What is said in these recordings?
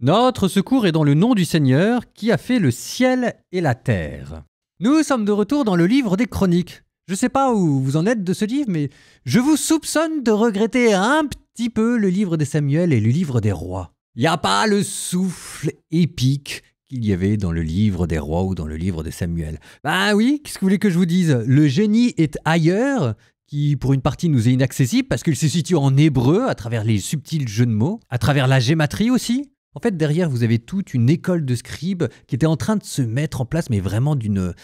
Notre secours est dans le nom du Seigneur qui a fait le ciel et la terre. Nous sommes de retour dans le livre des Chroniques. Je ne sais pas où vous en êtes de ce livre, mais je vous soupçonne de regretter un petit peu le livre des Samuel et le livre des rois. Il n'y a pas le souffle épique qu'il y avait dans le livre des rois ou dans le livre des Samuel. Ben oui, qu'est-ce que vous voulez que je vous dise? Le génie est ailleurs, qui pour une partie nous est inaccessible parce qu'il se situe en hébreu à travers les subtils jeux de mots, à travers la gématrie aussi. En fait, derrière, vous avez toute une école de scribes qui était en train de se mettre en place, mais vraiment d'une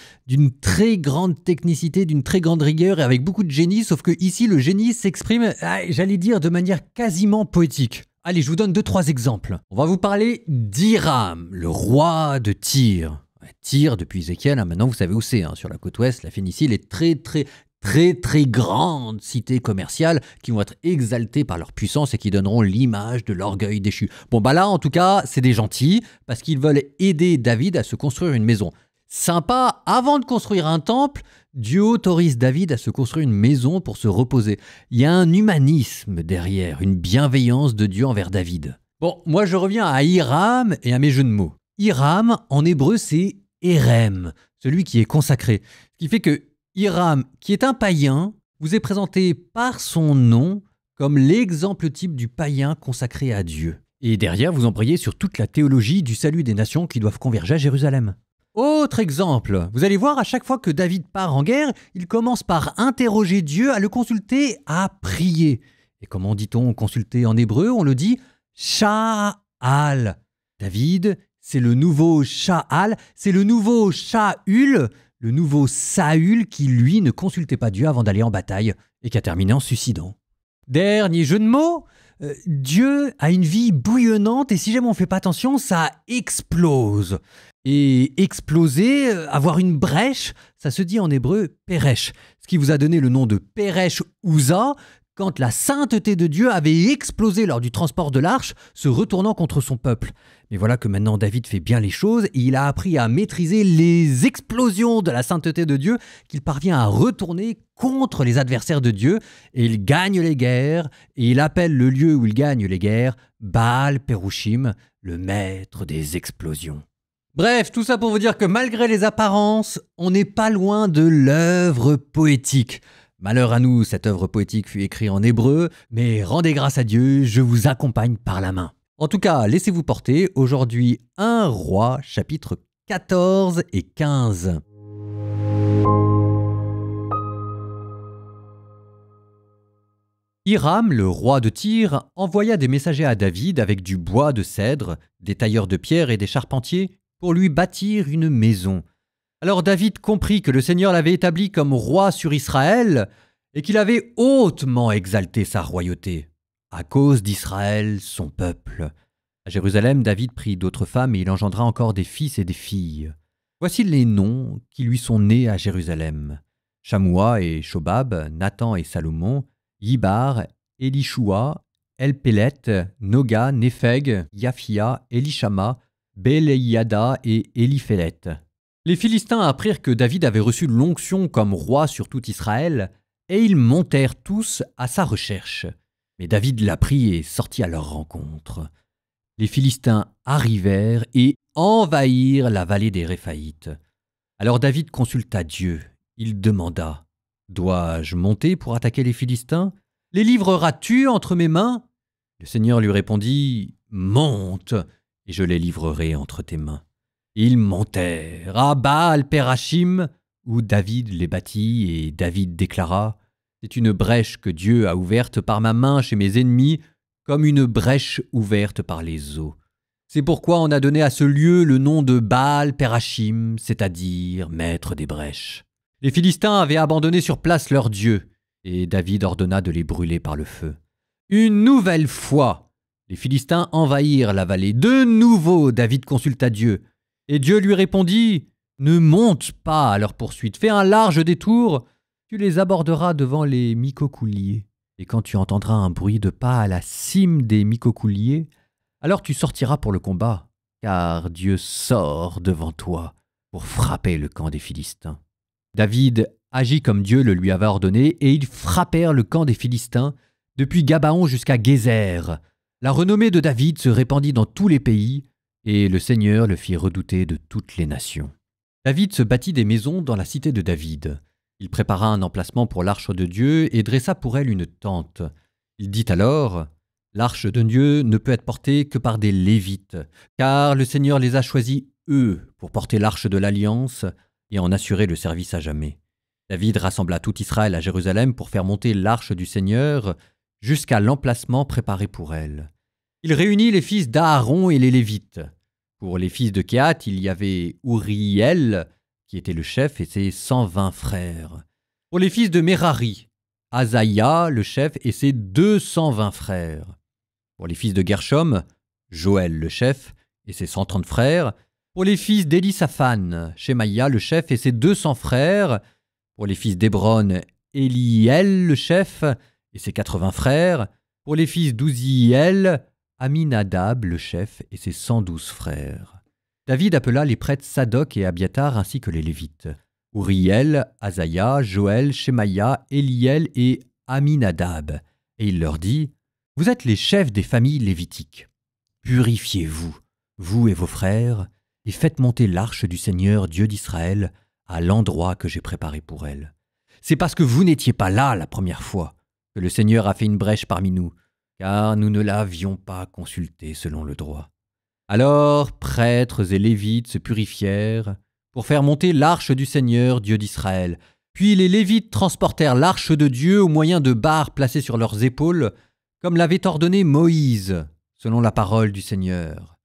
très grande technicité, d'une très grande rigueur et avec beaucoup de génie, sauf que ici, le génie s'exprime, j'allais dire, de manière quasiment poétique. Allez, je vous donne 2-3 exemples. On va vous parler d'Hiram, le roi de Tyr. Tyr, depuis Ézéchiel, maintenant vous savez où c'est, sur la côte ouest, la Phénicie, les très grandes cités commerciales qui vont être exaltées par leur puissance et qui donneront l'image de l'orgueil déchu. Bon bah là en tout cas c'est des gentils parce qu'ils veulent aider David à se construire une maison. Sympa, avant de construire un temple, Dieu autorise David à se construire une maison pour se reposer. Il y a un humanisme derrière, une bienveillance de Dieu envers David. Bon, moi je reviens à Hiram et à mes jeux de mots. Hiram en hébreu c'est Hérem, celui qui est consacré. Ce qui fait que Hiram, qui est un païen, vous est présenté par son nom comme l'exemple type du païen consacré à Dieu. Et derrière, vous embrayez sur toute la théologie du salut des nations qui doivent converger à Jérusalem. Autre exemple, vous allez voir, à chaque fois que David part en guerre, il commence par interroger Dieu, à le consulter, à prier. Et comment dit-on consulter en hébreu? On le dit Sha'al. David, c'est le nouveau Sha'al, c'est le nouveau Shaul, le nouveau Saül qui, lui, ne consultait pas Dieu avant d'aller en bataille et qui a terminé en se suicidant. Dernier jeu de mots, Dieu a une vie bouillonnante et si jamais on ne fait pas attention, ça explose. Et exploser, avoir une brèche, ça se dit en hébreu « Péresh », ce qui vous a donné le nom de Péresh Uza, quand la sainteté de Dieu avait explosé lors du transport de l'arche, se retournant contre son peuple. Mais voilà que maintenant David fait bien les choses et il a appris à maîtriser les explosions de la sainteté de Dieu qu'il parvient à retourner contre les adversaires de Dieu et il gagne les guerres et il appelle le lieu où il gagne les guerres Baal Perushim, le maître des explosions. Bref, tout ça pour vous dire que malgré les apparences, on n'est pas loin de l'œuvre poétique. Malheur à nous, cette œuvre poétique fut écrite en hébreu, mais rendez grâce à Dieu, je vous accompagne par la main. En tout cas, laissez-vous porter, aujourd'hui 1 Roi, chapitres 14 et 15. Hiram, le roi de Tyr, envoya des messagers à David avec du bois de cèdre, des tailleurs de pierre et des charpentiers pour lui bâtir une maison. Alors David comprit que le Seigneur l'avait établi comme roi sur Israël et qu'il avait hautement exalté sa royauté, à cause d'Israël, son peuple. À Jérusalem, David prit d'autres femmes et il engendra encore des fils et des filles. Voici les noms qui lui sont nés à Jérusalem. Shamoua et Shobab, Nathan et Salomon, Yibar, Elishua, Elpelet, Noga, Népheg, Yaphia, Elishama, Beléiada et Éliphélet. Les Philistins apprirent que David avait reçu l'onction comme roi sur tout Israël, et ils montèrent tous à sa recherche. Mais David l'apprit et sortit à leur rencontre. Les Philistins arrivèrent et envahirent la vallée des Réphaïtes. Alors David consulta Dieu. Il demanda « Dois-je monter pour attaquer les Philistins? Les livreras-tu entre mes mains ?» Le Seigneur lui répondit « Monte, et je les livrerai entre tes mains. » Ils montèrent à Baal Perachim, où David les bâtit, et David déclara « C'est une brèche que Dieu a ouverte par ma main chez mes ennemis, comme une brèche ouverte par les eaux. C'est pourquoi on a donné à ce lieu le nom de Baal Perachim, c'est-à-dire maître des brèches. » Les Philistins avaient abandonné sur place leur Dieu, et David ordonna de les brûler par le feu. Une nouvelle fois, les Philistins envahirent la vallée. De nouveau, David consulta Dieu. Et Dieu lui répondit « Ne monte pas à leur poursuite, fais un large détour, tu les aborderas devant les mycocouliers. Et quand tu entendras un bruit de pas à la cime des mycocouliers, alors tu sortiras pour le combat, car Dieu sort devant toi pour frapper le camp des Philistins. » David agit comme Dieu le lui avait ordonné, et ils frappèrent le camp des Philistins depuis Gabaon jusqu'à Gézer. La renommée de David se répandit dans tous les pays, et le Seigneur le fit redouter de toutes les nations. David se bâtit des maisons dans la cité de David. Il prépara un emplacement pour l'arche de Dieu et dressa pour elle une tente. Il dit alors: « L'arche de Dieu ne peut être portée que par des Lévites, car le Seigneur les a choisis, eux, pour porter l'arche de l'Alliance et en assurer le service à jamais. » David rassembla tout Israël à Jérusalem pour faire monter l'arche du Seigneur jusqu'à l'emplacement préparé pour elle. Il réunit les fils d'Aaron et les Lévites. Pour les fils de Kehat, il y avait Uriel, qui était le chef, et ses 120 frères. Pour les fils de Merari, Asaïa, le chef, et ses 220 frères. Pour les fils de Gershom, Joël, le chef, et ses 130 frères. Pour les fils d'Élisaphan, Shemaïa, le chef, et ses 200 frères. Pour les fils d'Hébron, Eliel, le chef, et ses 80 frères. Pour les fils d'Uziel, Aminadab, le chef, et ses 112 frères. David appela les prêtres Sadoc et Abiatar ainsi que les Lévites. Uriel, Asaïa, Joël, Shemaïa, Eliel et Aminadab. Et il leur dit: « Vous êtes les chefs des familles lévitiques. Purifiez-vous, vous et vos frères, et faites monter l'arche du Seigneur Dieu d'Israël à l'endroit que j'ai préparé pour elle. C'est parce que vous n'étiez pas là la première fois que le Seigneur a fait une brèche parmi nous, car nous ne l'avions pas consulté selon le droit. » Alors prêtres et lévites se purifièrent pour faire monter l'arche du Seigneur Dieu d'Israël. Puis les lévites transportèrent l'arche de Dieu au moyen de barres placées sur leurs épaules, comme l'avait ordonné Moïse, selon la parole du Seigneur.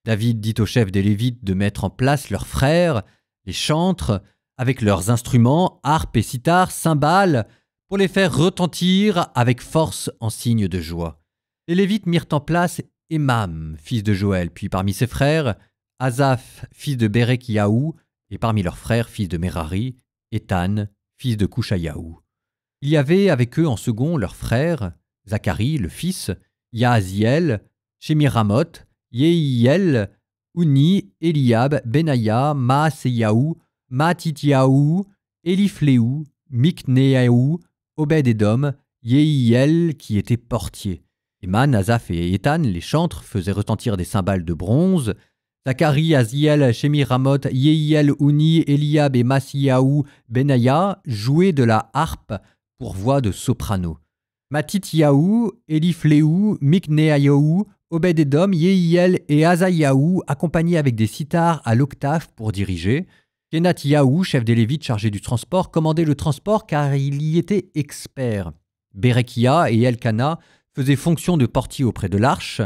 David dit aux chefs des lévites de mettre en place leurs frères, les chantres, avec leurs instruments, harpes et cithars, cymbales, pour les faire retentir avec force en signe de joie. Les Lévites mirent en place Émam, fils de Joël, puis parmi ses frères, Asaph, fils de Bérekiaou, et parmi leurs frères, fils de Merari, Étan, fils de Couchayaou. Il y avait avec eux en second leurs frères, Zacharie, le fils, Yaaziel, Shemiramoth, Yehiel, Ouni, Eliab, Benaïa, Maaseyaou, Matityaou, Élifléou, Miknéaou, Obed-Édom, Yehiel qui était portier. Éman, Asaph et Étan, les chantres, faisaient retentir des cymbales de bronze. Zacharie, Aziel, Shemiramoth, Yehiel, Ouni, Eliab et Maasiyaou, Benaïa jouaient de la harpe pour voix de soprano. Matityaou, Élifléou, Miknéaou, Obed-Édom, Yehiel et Asaïaou, accompagnés avec des cithars à l'octave pour diriger. Kenatyaou, chef des Lévites chargé du transport, commandait le transport car il y était expert. Bérekia et Elkana faisaient fonction de portier auprès de l'arche.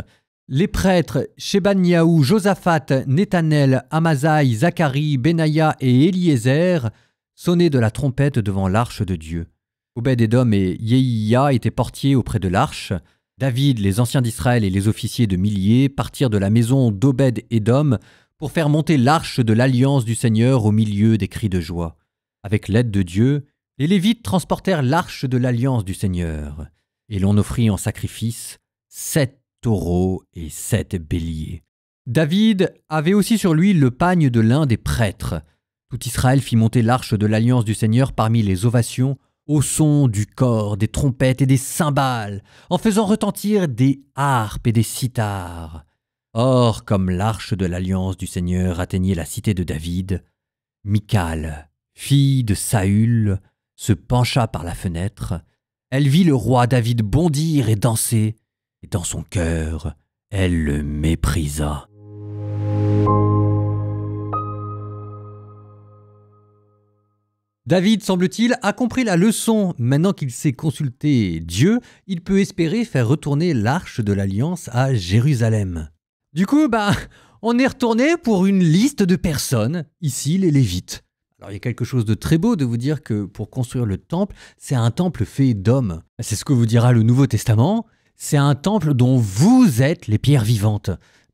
Les prêtres Shebaniaou, Josaphat, Nethanel, Amasaï, Zacharie, Benaïa et Eliezer sonnaient de la trompette devant l'arche de Dieu. Obed-Édom et Yehia étaient portiers auprès de l'arche. David, les anciens d'Israël et les officiers de milliers partirent de la maison d'Obed-Édom pour faire monter l'arche de l'alliance du Seigneur au milieu des cris de joie. Avec l'aide de Dieu, les Lévites transportèrent l'arche de l'alliance du Seigneur, et l'on offrit en sacrifice 7 taureaux et 7 béliers. David avait aussi sur lui le pagne de l'un des prêtres. Tout Israël fit monter l'arche de l'alliance du Seigneur parmi les ovations, au son du cor, des trompettes et des cymbales, en faisant retentir des harpes et des cithars. Or, comme l'arche de l'alliance du Seigneur atteignait la cité de David, Michal, fille de Saül, se pencha par la fenêtre. Elle vit le roi David bondir et danser, et dans son cœur, elle le méprisa. David, semble-t-il, a compris la leçon. Maintenant qu'il sait consulter Dieu, il peut espérer faire retourner l'arche de l'Alliance à Jérusalem. Du coup, on est retourné pour une liste de personnes, ici les Lévites. Alors il y a quelque chose de très beau de vous dire que pour construire le temple, c'est un temple fait d'hommes. C'est ce que vous dira le Nouveau Testament. C'est un temple dont vous êtes les pierres vivantes.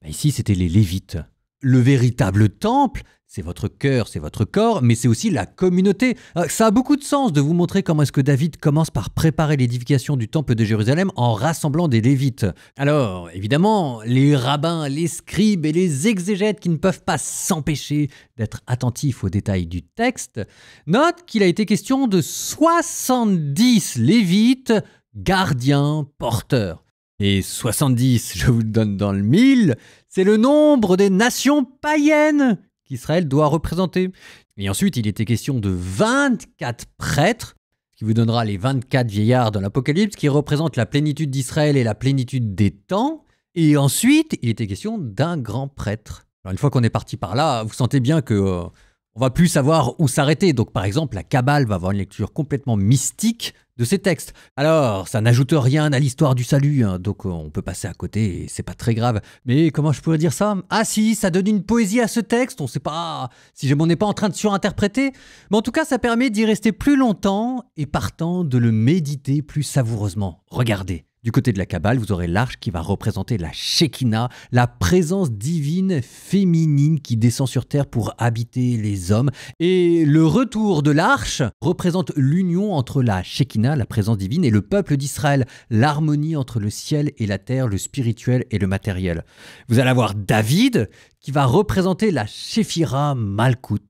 Ici, c'était les Lévites. Le véritable temple, c'est votre cœur, c'est votre corps, mais c'est aussi la communauté. Ça a beaucoup de sens de vous montrer comment est-ce que David commence par préparer l'édification du temple de Jérusalem en rassemblant des Lévites. Alors, évidemment, les rabbins, les scribes et les exégètes qui ne peuvent pas s'empêcher d'être attentifs aux détails du texte, notent qu'il a été question de 70 Lévites, gardiens, porteurs. Et 70, je vous le donne dans le mille, c'est le nombre des nations païennes qu'Israël doit représenter. Et ensuite, il était question de 24 prêtres, ce qui vous donnera les 24 vieillards dans l'Apocalypse, qui représentent la plénitude d'Israël et la plénitude des temps. Et ensuite, il était question d'un grand prêtre. Alors une fois qu'on est parti par là, vous sentez bien que on va plus savoir où s'arrêter. Donc par exemple, la Kabbale va avoir une lecture complètement mystique de ces textes. Alors, ça n'ajoute rien à l'histoire du salut, hein, donc on peut passer à côté et c'est pas très grave. Mais comment je pourrais dire ça? Ah si, ça donne une poésie à ce texte, on sait pas si on n'est pas en train de surinterpréter. Mais en tout cas, ça permet d'y rester plus longtemps et partant de le méditer plus savoureusement. Regardez. Du côté de la Kabbale, vous aurez l'arche qui va représenter la Shekinah, la présence divine féminine qui descend sur terre pour habiter les hommes. Et le retour de l'arche représente l'union entre la Shekinah, la présence divine, et le peuple d'Israël, l'harmonie entre le ciel et la terre, le spirituel et le matériel. Vous allez avoir David qui va représenter la Shephira Malkout.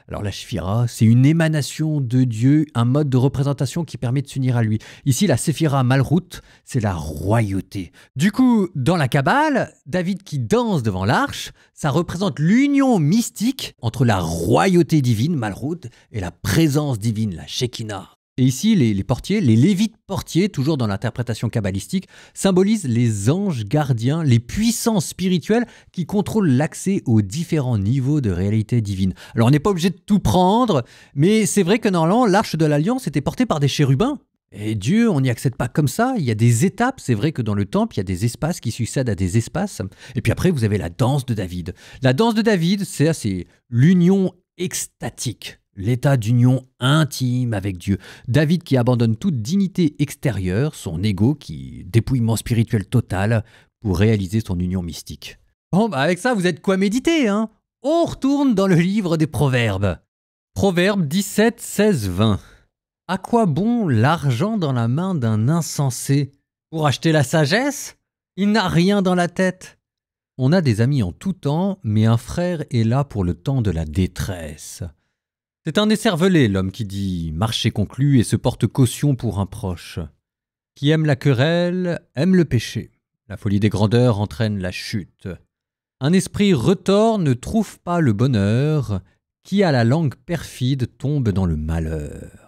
Alors la Shephira, c'est une émanation de Dieu, un mode de représentation qui permet de s'unir à lui. Ici, la Séphira Malrout, c'est la royauté. Du coup, dans la Kabbale, David qui danse devant l'arche, ça représente l'union mystique entre la royauté divine, Malrout, et la présence divine, la Shekinah. Et ici, les portiers, les lévites portiers, toujours dans l'interprétation kabbalistique, symbolisent les anges gardiens, les puissances spirituelles qui contrôlent l'accès aux différents niveaux de réalité divine. Alors on n'est pas obligé de tout prendre, mais c'est vrai que normalement, l'arche de l'Alliance était portée par des chérubins. Et Dieu, on n'y accède pas comme ça, il y a des étapes, c'est vrai que dans le temple, il y a des espaces qui succèdent à des espaces. Et puis après, vous avez la danse de David. La danse de David, c'est l'union extatique. L'état d'union intime avec Dieu. David qui abandonne toute dignité extérieure, son ego qui dépouillement spirituel total pour réaliser son union mystique. Bon, bah avec ça, vous êtes quoi méditer, hein? On retourne dans le livre des Proverbes. Proverbes 17, 16, 20. À quoi bon l'argent dans la main d'un insensé? Pour acheter la sagesse? Il n'a rien dans la tête. On a des amis en tout temps, mais un frère est là pour le temps de la détresse. C'est un écervelé, l'homme qui dit « marché conclu » et se porte caution pour un proche. Qui aime la querelle, aime le péché. La folie des grandeurs entraîne la chute. Un esprit retors ne trouve pas le bonheur. Qui a la langue perfide tombe dans le malheur.